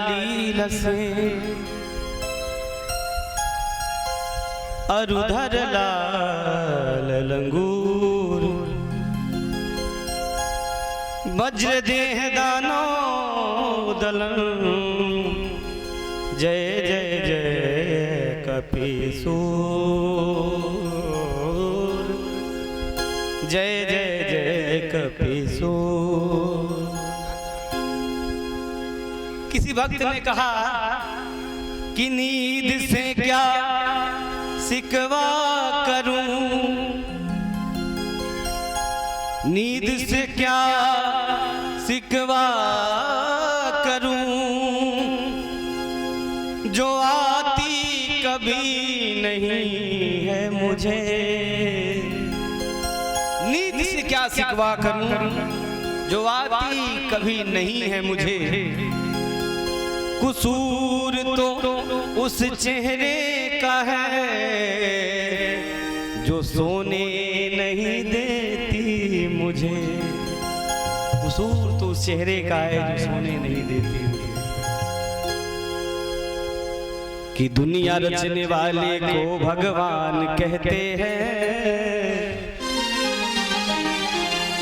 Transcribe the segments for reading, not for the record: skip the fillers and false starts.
लीला से अरुधर लाल लंगूर वज्र देह दानो दलन जय जय जय कपीसूर जय जय जय कपीसूर। किसी भक्त ने कहा कि नींद से क्या सिकवा करूं, नींद से क्या सिकवा करूं, जो आती कभी नहीं है मुझे। नींद से क्या सिकवा करूं, जो आती कभी नहीं है मुझे। कसूर तो उस चेहरे का है जो सोने नहीं देती मुझे। कसूर तो उस चेहरे का है जो सोने नहीं देती मुझे। कि दुनिया रचने वाले को भगवान कहते हैं।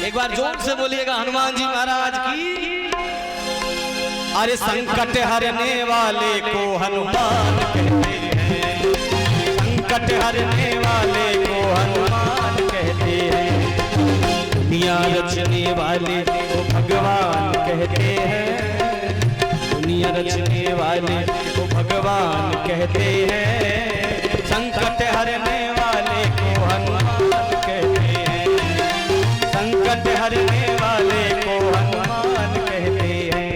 एक बार जोर से बोलिएगा हनुमान जी महाराज की। अरे संकट हरने वाले को हनुमान कहते हैं, संकट हरने वाले को हनुमान कहते हैं। दुनिया रचने वाले को भगवान कहते हैं, दुनिया रचने वाले को भगवान कहते हैं। संकट हरने वाले को हनुमान कहते हैं, संकट हरने वाले को हनुमान कहते हैं।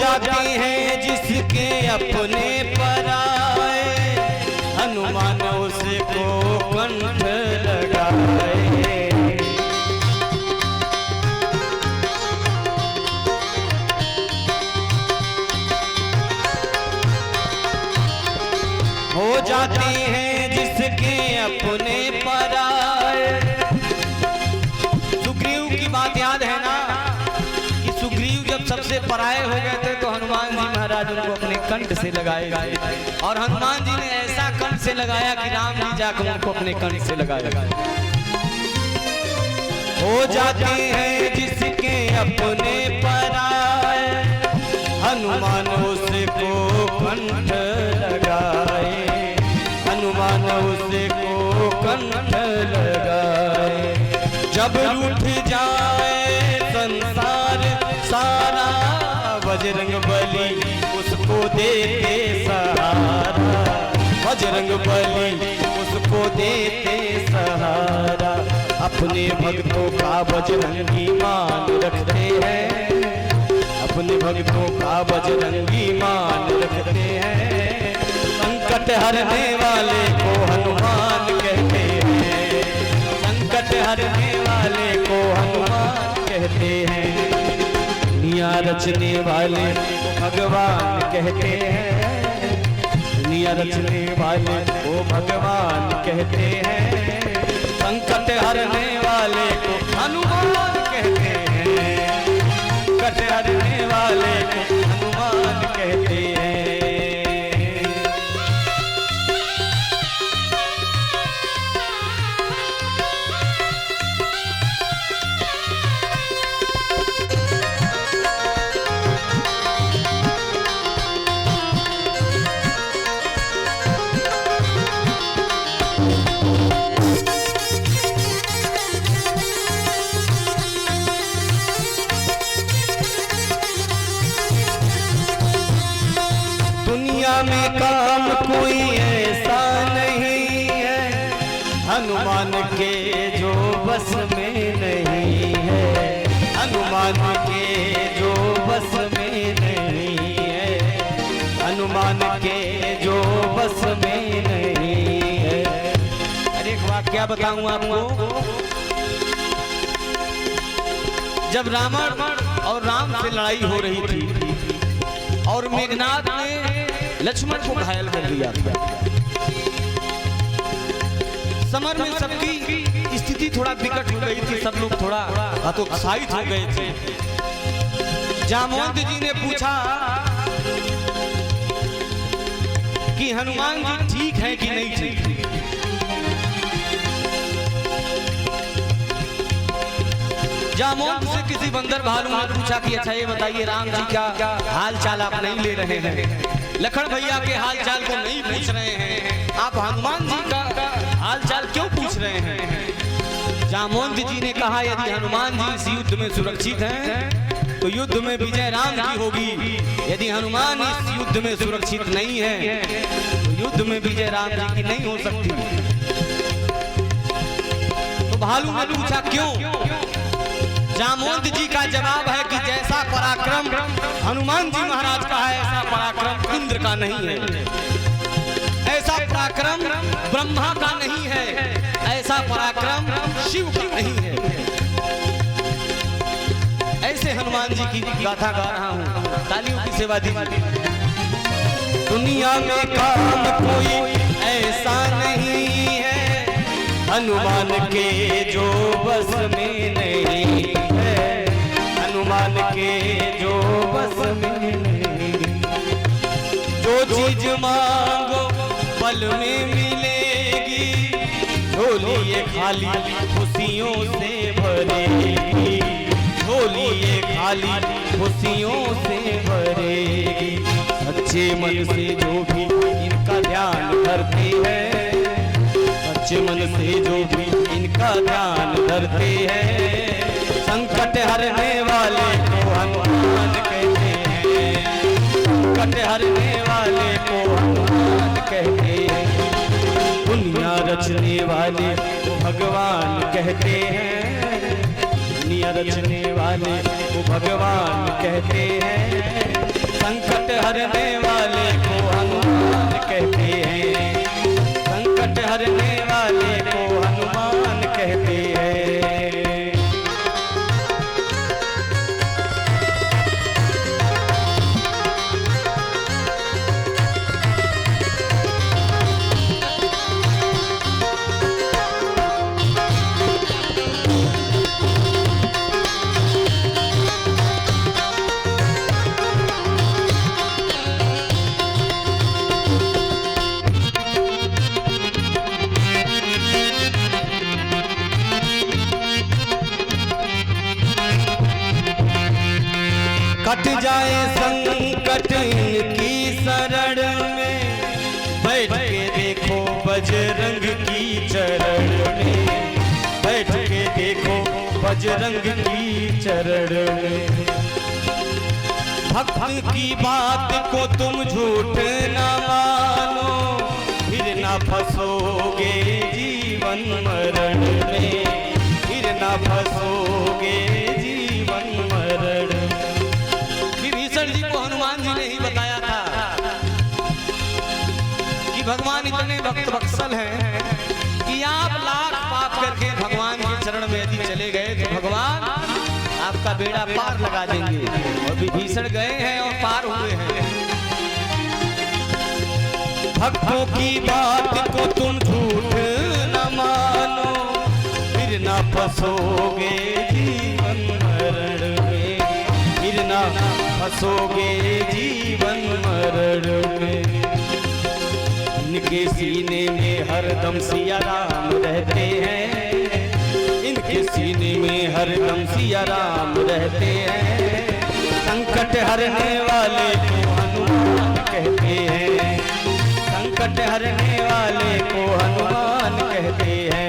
जाती हैं जिसके अपने पराए, हनुमान उसको कंठ लगाए। हो जाती हैं जिसके अपने पराए। सुग्रीव की बात याद है ना कि सुग्रीव जब सबसे पराये हो गए थे तो हनुमान जी महाराज उनको अपने कंठ से लगाए गए। और हनुमान जी ने ऐसा कंठ से लगाया कि राम जी जाकर उनको अपने कंठ से लगाया। हो जाते हैं जिसके अपने पराए, हनुमान उसको कंठ लगाए, हनुमान उसको कंठ लगाए। जब रूठ जाए संसार सारा, बजरंग बली उसको देते सहारा, बजरंग बली उसको देते सहारा। अपने भक्तों का बजरंगी मान रखते हैं, अपने भक्तों का बजरंगी मान रखते हैं। संकट हरने वाले को हनुमान कहते हैं, संकट हरने वाले को हनुमान कहते हैं। दुनिया रचने वाले को भगवान कहते हैं, दुनिया रचने वाले को भगवान कहते हैं। संकट हरने वाले को हनुमान कहते हैं, संकट हरने वाले को हनुमान कहते हैं। काम कोई ऐसा नहीं है हनुमान के जो बस में नहीं है, हनुमान के जो बस में नहीं है, हनुमान के जो बस में नहीं है। अरे एक वाक्य बताऊं आपको। जब रावण और राम से लड़ाई हो रही थी और मेघनाद ने लक्ष्मण को घायल कर दिया, समर में सबकी स्थिति थोड़ा विकट हो गई थी, सब लोग थोड़ा हतोत्साहित हो गए थे। जामवंत जी ने पूछा कि हनुमान जी ठीक है कि नहीं ठीक। जामवंत से किसी बंदर भालू ने पूछा कि अच्छा ये बताइए राम जी का हाल चाल आप नहीं ले रहे हैं, लखन भैया के हाल चाल को नहीं पूछ रहे हैं, आप हनुमान जी का हाल चाल क्यों पूछ रहे हैं? जामवंत जी ने कहा यदि हनुमान जी इस युद्ध में सुरक्षित हैं तो युद्ध में विजय राम की होगी, यदि हनुमान इस युद्ध में सुरक्षित नहीं है तो युद्ध में विजय राम जी की नहीं हो सकती। तो भालू ने पूछा क्यों? जामवंत जी का जवाब है कि जैसा पराक्रम हनुमान जी महाराज का है ऐसा पराक्रम इंद्र का नहीं है, ऐसा पराक्रम ब्रह्मा का नहीं है, ऐसा पराक्रम शिव का नहीं है। ऐसे हनुमान जी की गाथा गा रहा हूँ, तालियों की सेवा दीजिए। दुनिया में काम कोई ऐसा नहीं है हनुमान के जो बस में नहीं है, हनुमान के जो बस में नहीं। जो चीज मांगो पल में मिलेगी, झोली ये खाली खुशियों से भरेगी, झोली ये खाली खुशियों से भरेगी। सच्चे मन से जो भी इनका ध्यान धरते हैं, सच्चे मन से जो भी इनका ध्यान धरते हैं, संकट हरने वाले को हनुमान कहते हैं, संकट हरने वाले को हनुमान कहते हैं। दुनिया रचने वाले को भगवान कहते हैं, दुनिया रचने वाले को भगवान कहते हैं, संकट हरने वाले को हनुमान कहते हैं, संकट हरने वाले को हनुमान कहते हैं। कट जाए संकट इनकी शरण में, बैठ के देखो बजरंग की चरण में, बैठ के देखो बजरंग की चरण में। भक्त की बात को तुम झूठ न मानो, फिर न फंसोगे जीवन मरण में, फिर न फंसोगे जीवन मरण में। जी को हनुमान जी ने ही बताया था कि भगवान इतने भक्त वत्सल हैं कि आप लाख पाप करके भगवान के चरण में यदि चले गए तो भगवान आपका बेड़ा पार लगा देंगे। और विभीषण गए हैं और पार हुए हैं। भक्तों की बात को तुम झूठ न मानो, फिर न फंसोगे जीवन मरण में, फिर न फंसोगे जीवन मरण में। इनके सीने में हरदम सिया राम रहते हैं, इनके सीने में हरदम सिया राम रहते हैं। संकट हरने वाले को हनुमान कहते हैं, संकट हरने वाले को हनुमान कहते हैं।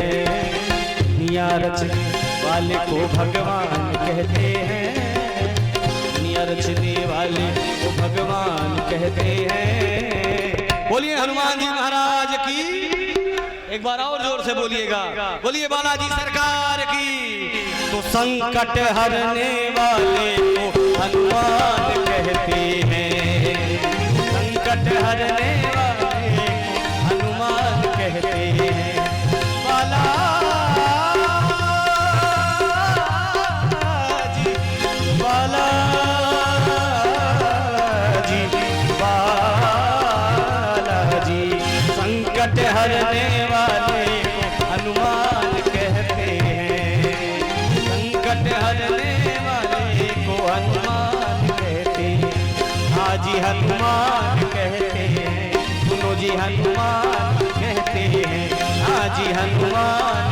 दुनिया रचने वाले को भगवान कहते हैं, दुनिया रचने वाले को भगवान कहते हैं। बोलिए हनुमान जी महाराज की। एक बार और जोर से बोलिएगा, बोलिए बालाजी सरकार की। तो संकट हरने वाले को हनुमान कहते हैं, संकट हरने वाले को हनुमान कहते हैं। बालाजी संकट हरने वाले को हनुमान कहते हैं, संकट हरने वाले को हनुमान कहते हैं। हाजी हनुमान कहते हैं, सुनो जी हनुमान कहते हैं, हाजी हनुमान